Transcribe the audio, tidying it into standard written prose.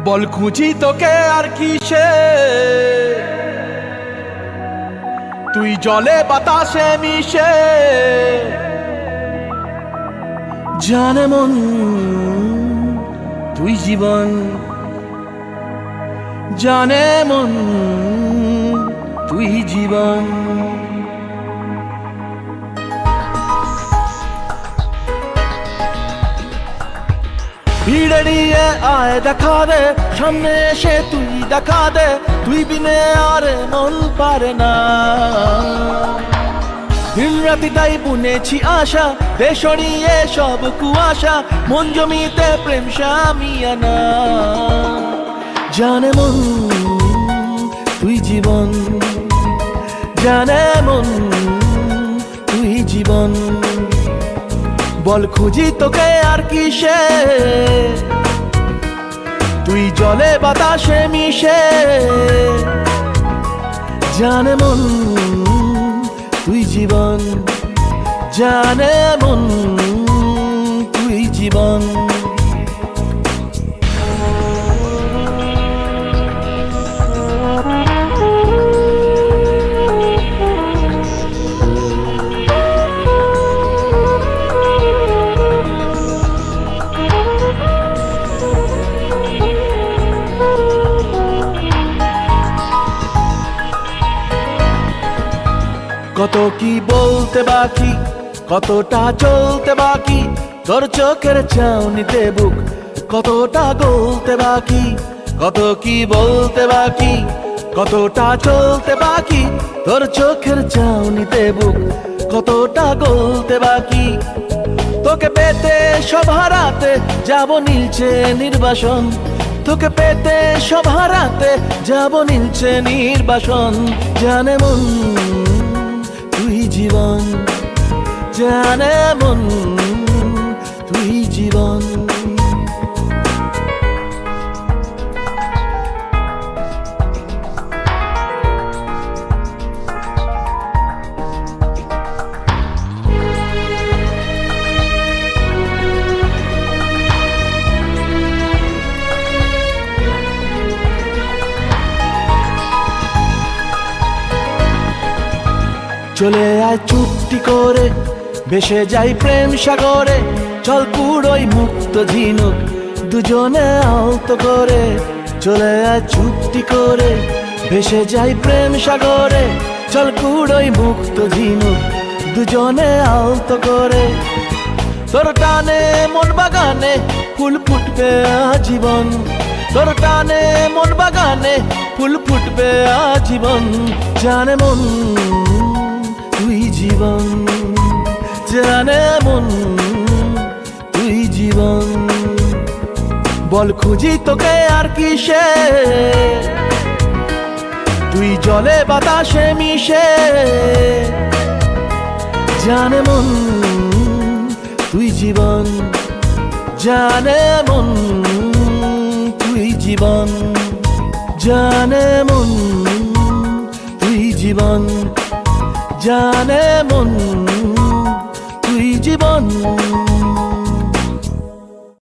বল খুঁজি তোকে আর কিসে, তুই জলে বাতাসে মিশে। জানে মন তুই জীবন, জানে মন তুই জীবন। ভিড়ে নিয়ে আয় দেখা দে, সামনে এসে তুই দেখা দে, তুই বিনে আর মন পারে না। দিন রাতি তাই বুনেছি আশা, দে সরিয়ে সব কুয়াশা, মন জমিতে প্রেম শামিয়ানা। জানে মন তুই জীবন, জানে মন তুই জীবন। বল খুঁজি তোকে আর কিসে, তুই জলে বাতাসে মিশে। জানে মন তুই জীবন, জানে মন তুই জীবন। কত কি বলতে বাকি, কতটা চলতে বাকি, তোর চোখের চাউনিতে বুক কতটা গলতে বাকি। কত কি বলতে বাকি, কতটা চলতে বাকি, তোর চোখের চাউনিতে বুক কতটা গলতে বাকি। তোকে পেতে সব হারাতে যাব নীলছে নির্বাসন, তোকে পেতে সব হারাতে যাব নীলছে নির্বাসন। জানে মন তুই জীবন, জানে মন তুই জীবন। চলে আয় চুপটি করে, ভেসে যাই প্রেম সাগরে, চল কুড়োই মুক্ত ঝিনুক দুজনে আলতো করে। চলে আয় চুপটি করে, ভেসে যাই প্রেম সাগরে, চল কুড়োই মুক্ত ঝিনুক দুজনে আলতো করে। তোর টানে মন বাগানে ফুল ফুটবে আজীবন, তোর টানে মন বাগানে ফুল ফুটবে আজীবন। জানে মন তুই জীবন, জানে মন তুই জীবন। বল খুঁজি তোকে আর কিসে, তুই জলে বাতাসে মিশে। জানে মন তুই জীবন, জানে মন তুই জীবন। জানে মন তুই জীবন, জানে মন তুই জীবন।